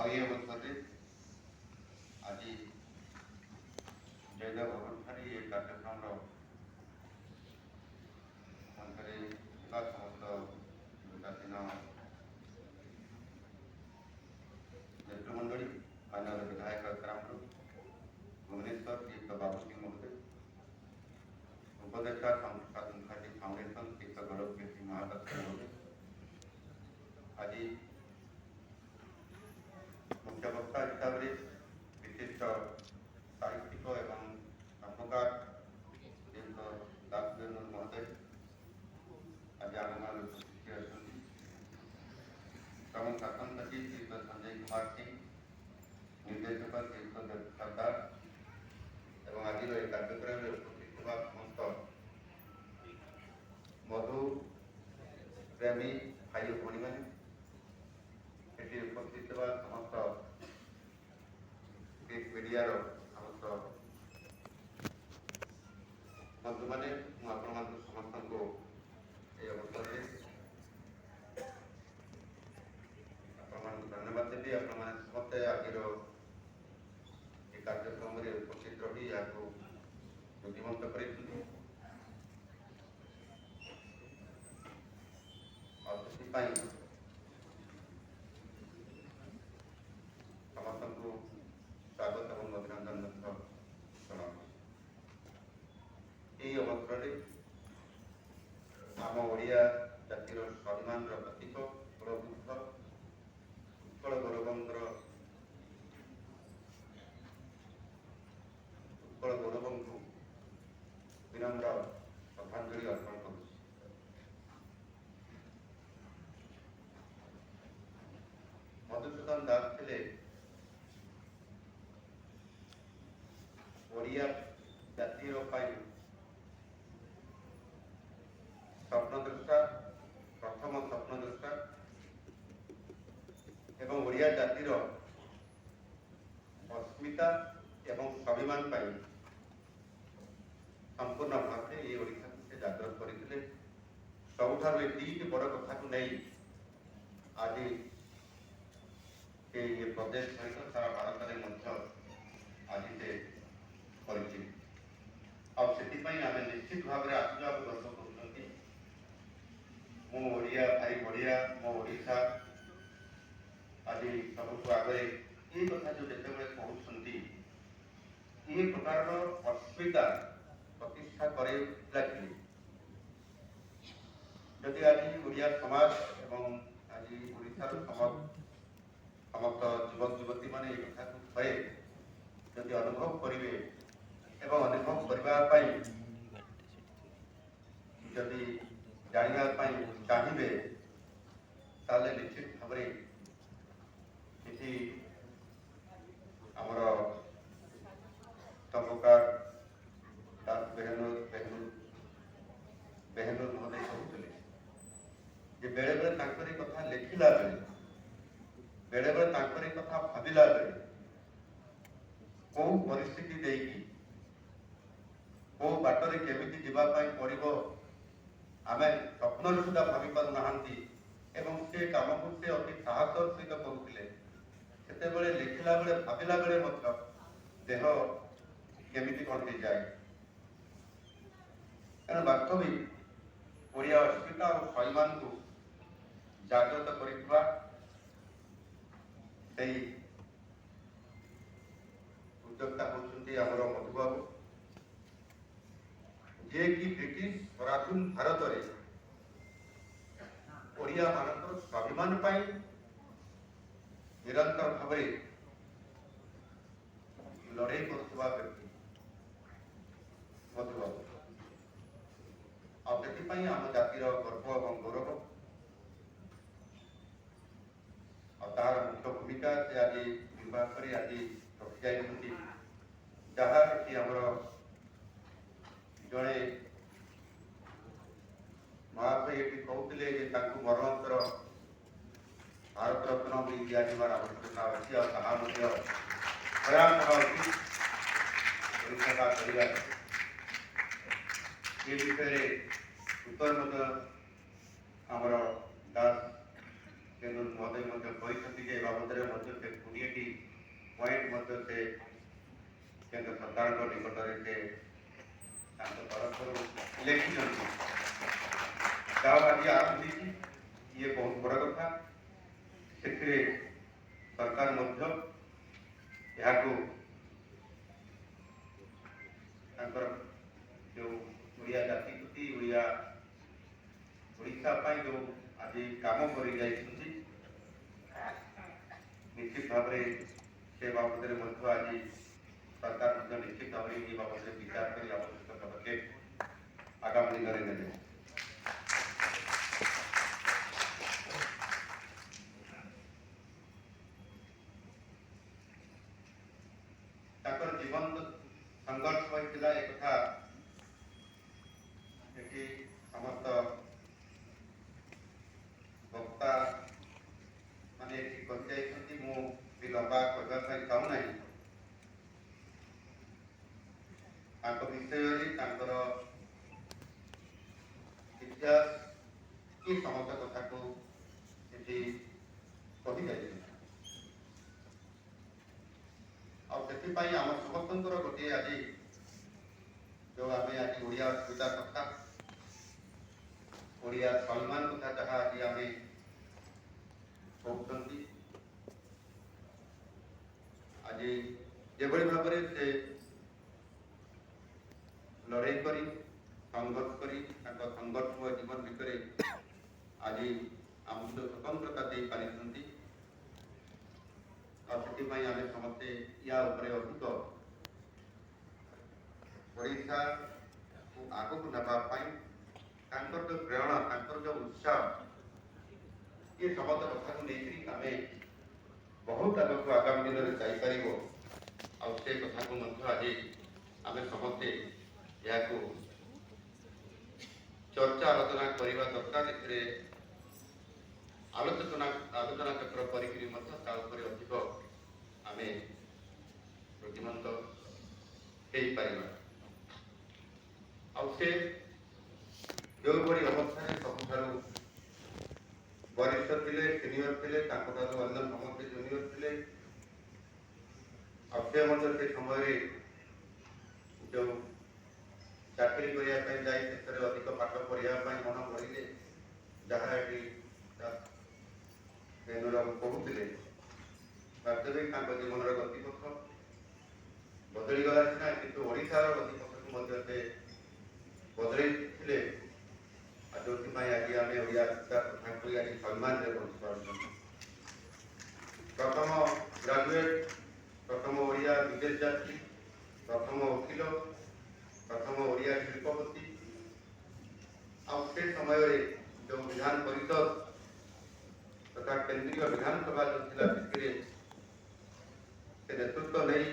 ये अवसर आज जयदेव भवन ठारे ये कार्यक्रम मंचरे समस्त विकासीन नेतृमंडली माननीय विधायक ग्राम भुवनेश्वर तीर्थ बाबू सिंह महोदय उपदेष्टा संघाटी फाउंडेशन तीर्थ गौरव कीर्ति महापात्र महोदय आज मुख्य वक्ता हिसाब से विशिष्ट साहित्यिक एवं संभकार दास महोदय आज आम उपस्थित अच्छा प्रमुख शासन सचिव श्री संजय कुमार सिंह निर्देशक श्री सरदार एवं आज कार्यक्रम में उपस्थित समस्त मधु प्रेमी भाई भौणी मैंने उपस्थित समस्त मीडिया समस्त बंधु मैंने समस्त को ये अवसर धन्यवाद देवी आप समस्ते आज कार्यक्रम में उपस्थित रही जीवंत कर समस्त को स्वागत और अभिनंदन यही अवसर आम ओडिया जातिर स्वाभिमान प्रतीक कुलपुत्र उत्कल गौरवंकर उत्कल गौरव को विनम्र श्रद्धांजलि अर्पण कर मधुसूदन दास थे ओडिया जातिर स्वप्नद्रष्टा प्रथम स्वप्नद्रष्टा एवं ओडिया जातिर अस्मिता एवं स्वाभिमान संपूर्ण भाव में ये ओडिशा को से जागृत करते सबुठार दीटी बड़ कथा को नहीं आज ये प्रदेश सहित सारा भारत में आज से आम निश्चित भाव में आशीर्वाद गर्व कर मो ओडिया भाई बढ़िया मो ओडिशा आज सबको आगे ये कथा जो जिते कहते ये प्रकार अस्मिता प्रतिष्ठा करेगा जदि आज ओडिया समाज एवं आज ओडिशार समस्त युवक युवती मैंने ये कथा को थे जदि अनुभव करेंगे एवं अनुभव करने जदि जानापी चाहिए ताले निश्चित भाव ये आमर संभकार दास बेहनूर महोदय कहते बेले बेले कथा लिखला बेले बेले कथा भाविला कौ परिस्थिति देकी कौ बाटर केमी जावाई पड़ो आम स्वप्न सुधा भावी पार ना से कम को से अति साहस सहित करुले से लिखला बेले भाविला बेले देह केमी कौन हो जाए तेना वास्तविक ओडिया अस्मिता और स्वाभिमान को जागृत कर उद्योक्ता होती आमर मधुबाबू जे कि ब्रिटिश पराधीन भारत में ओडिया मान स्वाभिमान निरंतर भाव लड़े कर व्यक्ति मधुबाबू आम जातिर गर्व और गौरव तार मुख्य भूमिका से आज निर्वाह कर आज रखी जहाँ आमर जड़े महाशय ये कहते मरणोत्तर भारत रत्न भी दिजार आवश्यकता अच्छी और प्रयास ये विषय उत्तर आमर दास ମହୋଦୟ ମଧ୍ୟ କହିଛନ୍ତି ଯେ ଏ ବାବଦରେ ମଧ୍ୟ ସେ 20ଟି ପଏଣ୍ଟ ମଧ୍ୟ ସେ କେନ୍ଦ୍ର ସରକାରଙ୍କ ନିକଟରେ ସେ ତାଙ୍କ ତରଫରୁ ଲେଖିଛନ୍ତି। ଯାହା ଆଜି ଆରମ୍ଭ ହେଇଛି, ଇଏ ବହୁତ ବଡ଼ କଥା। ସେଥିରେ ସରକାର ମଧ୍ୟ ଏହାକୁ ତାଙ୍କର ଯେଉଁ ଓଡ଼ିଆ ଜାତି ପ୍ରତି ଓଡ଼ିଶା ପାଇଁ ଯେଉଁ ଆଜି କାମ କରି ଯାଇଛନ୍ତି, ନିଶ୍ଚିତ ଭାବରେ ସେ ବାବଦରେ ମଧ୍ୟ ଆଜି ସରକାର ମଧ୍ୟ ନିଶ୍ଚିତ ଭାବରେ ଏ ବାବଦରେ ବିଚାର କରି ଆବଶ୍ୟକ ପଦକ୍ଷେପ ଆଗାମୀ ଦିନରେ ନେବେ। ତାଙ୍କର ଜୀବନ ସଂଘର୍ଷ ହୋଇଥିଲା, ଏକଥା ଏଠି ସମସ୍ତ ବକ୍ତା ମାନେ ଏଠି କହିଯାଇଛନ୍ତି। ମୁଁ ବି ଲମ୍ବା କହିବା ପାଇଁ ଚାହୁଁନାହିଁ। ତାଙ୍କ ବିଷୟରେ ତାଙ୍କର ଇତିହାସ କି ସମସ୍ତ କଥାକୁ ଏଠି କହିଯାଇଛନ୍ତି। ଆଉ ସେଥିପାଇଁ ଆମ ସମସ୍ତଙ୍କର ଗୋଟିଏ ଆଜି ଯେଉଁ ଆମେ ଆଜି ଓଡ଼ିଆ ଅସ୍ମିତା କଥା, ଓଡ଼ିଆ ସମ୍ମାନ କଥା ଯାହା ଆଜି ଆମେ କହୁଛନ୍ତି, ଆଜି ଯେଭଳି ଭାବରେ ସେ ଲଢ଼େଇ କରି ସଂଘର୍ଷ କରି ତାଙ୍କ ସଂଘର୍ଷମୟ ଜୀବନ ଭିତରେ ଆଜି ଆମକୁ ସ୍ୱତନ୍ତ୍ରତା ଦେଇପାରିଛନ୍ତି। ଆଉ ସେଥିପାଇଁ ଆମେ ସମସ୍ତେ ୟା ଉପରେ ଅଧିକ ଓଡ଼ିଶାକୁ ଆଗକୁ ନେବା ପାଇଁ ତାଙ୍କର ଯେଉଁ ପ୍ରେରଣା, ତାଙ୍କର ଯେଉଁ ଉତ୍ସାହ, ଏ ସମସ୍ତ କଥାକୁ ନେଇକରି ଆମେ ବହୁତ ଆଗକୁ ଆଗାମୀ ଦିନରେ ଯାଇପାରିବ। ଆଉ ସେ କଥାକୁ ମଧ୍ୟ ଆଜି ଆମେ ସମସ୍ତେ ଏହାକୁ ଚର୍ଚ୍ଚା ଆଲୋଚନା କରିବା ଦରକାର। ଏଥିରେ ଆଲୋଚନା ଚକ୍ର କରିକି ମଧ୍ୟ ତା ଉପରେ ଅଧିକ ଆମେ ପ୍ରତିମନ୍ତ ହେଇପାରିବା। ଆଉ ସେ ଯେଉଁଭଳି ଅବସ୍ଥାରେ ସବୁଠାରୁ ବରିଷ୍ଠ ଥିଲେ, ସିନିୟର ଥିଲେ, ତାଙ୍କଠାରୁ ଅନ୍ୟ ସମସ୍ତେ ଜୁନିୟର ଥିଲେ। ଆଉ ସେ ମଧ୍ୟ ସେ ସମୟରେ ଯେଉଁ ଚାକିରି କରିବା ପାଇଁ ଯାଇ ସେଥିରେ ଅଧିକ ପାଠ ପଢ଼ିବା ପାଇଁ ମନ କରିଲେ, ଯାହା ଏଠି କହୁଥିଲେ, ବାସ୍ତବିକ ତାଙ୍କ ଜୀବନର ଗତିପଥ ବଦଳିଗଲା ସିନା, କିନ୍ତୁ ଓଡ଼ିଶାର ଗତିପଥକୁ ମଧ୍ୟ ସେ ବଦଳେଇଥିଲେ। ଆଉ ଯେଉଁଥିପାଇଁ ଆଜି ଆମେ ଓଡ଼ିଆ କଥା କହି ଆଜି ସମ୍ମାନରେ ବଞ୍ଚି ପାରୁଛନ୍ତି। ପ୍ରଥମ ଗ୍ରାଜୁଏଟ୍, ପ୍ରଥମ ଓଡ଼ିଆ ବିଦେଶ ଯାତ୍ରୀ, ପ୍ରଥମ ଓକିଲ, ପ୍ରଥମ ଓଡ଼ିଆ ଶିଳ୍ପପତି। ଆଉ ସେ ସମୟରେ ଯେଉଁ ବିଧାନ ପରିଷଦ ତଥା କେନ୍ଦ୍ରୀୟ ବିଧାନସଭା ଯେଉଁ ଥିଲା, ସେଥିରେ ସେ ନେତୃତ୍ୱ ନେଇ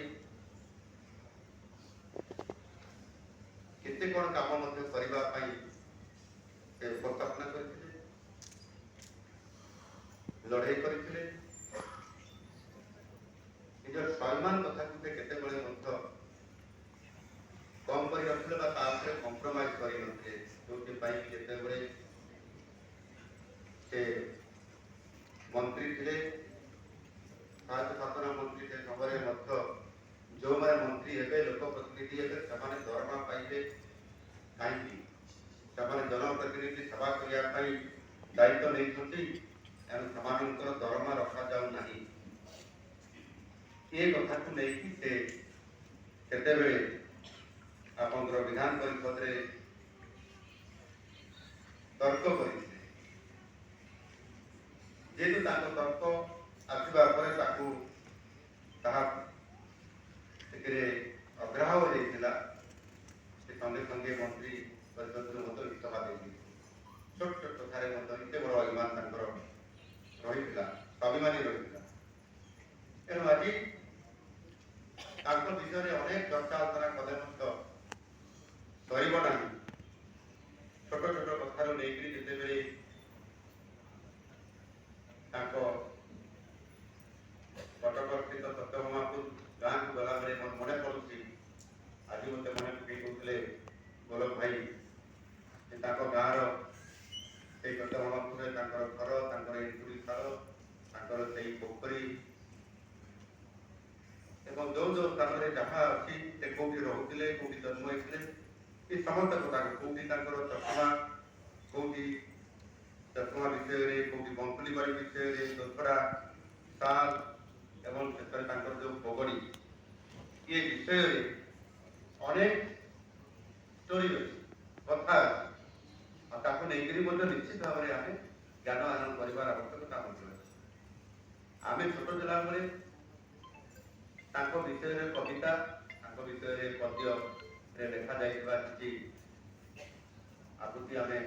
କେତେ କ'ଣ କାମ ମଧ୍ୟ କରିବା ପାଇଁ ସେ ଉପସ୍ଥାପନା କରିଥିଲେ, ଲଢ଼େଇ କରିଥିଲେ। ନିଜର ସମ୍ମାନ କଥାକୁ ସେ କେତେବେଳେ ମଧ୍ୟ କମ୍ କରି ରଖିଥିଲେ ବା ତା ଉପରେ କମ୍ପ୍ରମାଇଜ କରିନଥିଲେ। ଯେଉଁଥିପାଇଁ ଯେତେବେଳେ ସେ ମନ୍ତ୍ରୀ ଥିଲେ, ସାହାଯ୍ୟ ଶାସନ ମନ୍ତ୍ରୀ, ସେ ସମୟରେ ମଧ୍ୟ ଯେଉଁମାନେ ମନ୍ତ୍ରୀ ହେବେ, ଲୋକପ୍ରତିନିଧି ହେବେ, ସେମାନେ ଦରମା ପାଇବେ କାହିଁକି? ସେମାନେ ଜନପ୍ରତିନିଧି ସେବା କରିବା ପାଇଁ ଦାୟିତ୍ୱ ନେଇଛନ୍ତି, ତେଣୁ ସେମାନଙ୍କର ଦରମା ରଖାଯାଉ ନାହିଁ। ଏ କଥାକୁ ନେଇକି ସେ ସେତେବେଳେ ଆପଣଙ୍କର ବିଧାନ ପରିଷଦରେ ତର୍କ କରିଥିଲେ। ଯେହେତୁ ତାଙ୍କ ତର୍କ ଆସିବା ପରେ ତାହା ସେଥିରେ ଅଗ୍ରାହ୍ୟ ହୋଇଯାଇଥିଲା, ସେ ସଙ୍ଗେ ସଙ୍ଗେ ମନ୍ତ୍ରୀ ପରିଷଦରୁ ମଧ୍ୟ ଇସ୍ତଫା ଦେଇଥିଲେ। ଛୋଟ ଛୋଟ କଥାରେ ମଧ୍ୟ ଏତେ ବଡ଼ ଅଭିମାନ ତାଙ୍କର ରହିଥିଲା, ସ୍ୱାଭିମାନୀ ରହିଥିଲା। ତେଣୁ ଆଜି ତାଙ୍କ ବିଷୟରେ ଅନେକ ଚର୍ଚ୍ଚା ଆଲୋଚନା କଲେ ମଧ୍ୟ ସରିବ ନାହିଁ। ଛୋଟ ଛୋଟ କଥାରୁ ନେଇକରି ଯେତେବେଳେ ତାଙ୍କ କଟକ ସ୍ଥିତ ସତ୍ୟଭାମାପୁର ଗାଁକୁ ଗଲାବେଳେ ମୋର ମନେ ପଡ଼ୁଛି, ଆଜି ମୋତେ ମନେ ପକେଇ କହୁଥିଲେ ଗୋଲକ ଭାଇ, ଯେ ତାଙ୍କ ଗାଁର ସେଇ ସତ୍ୟଭାମାପୁରରେ ତାଙ୍କର ଘର, ତାଙ୍କର ଏନ୍ତୁଡ଼ି ଶାଳ, ତାଙ୍କର ସେଇ ପୋଖରୀ ଏବଂ ଯୋଉ ଯୋଉ ସ୍ଥାନରେ ଯାହା ଅଛି ସେ କୋଉଠି ରହୁଥିଲେ, କୋଉଠି ଜନ୍ମ ହେଇଥିଲେ, ଏ ସମସ୍ତ କଥା, କୋଉଠି ତାଙ୍କର ଚଷମା, କୋଉଠି ଚଷମା ବିଷୟରେ, କୋଉଠି ବଙ୍କୁଲି ବାଡ଼ି ବିଷୟରେ, ଦୋସରା, ଶାଲ ଏବଂ ଶେଷରେ ତାଙ୍କର ଯୋଉ ପଗଡ଼ି, ଏ ବିଷୟରେ ଅନେକ ଷ୍ଟୋରି ଅଛି, କଥା ଅଛି। ଆଉ ତାକୁ ନେଇକରି ମଧ୍ୟ ନିଶ୍ଚିତ ଭାବରେ ଆମେ ଜ୍ଞାନ ଆହରଣ କରିବାର ଆବଶ୍ୟକତା ମଧ୍ୟ ଅଛି। ଆମେ ଛୋଟ ଥିଲାବେଳେ ତାଙ୍କ ବିଷୟରେ କବିତା, ତାଙ୍କ ବିଷୟରେ ପଦ୍ୟରେ ଲେଖାଯାଇଥିବା କିଛି ଆକୃତି ଆମେ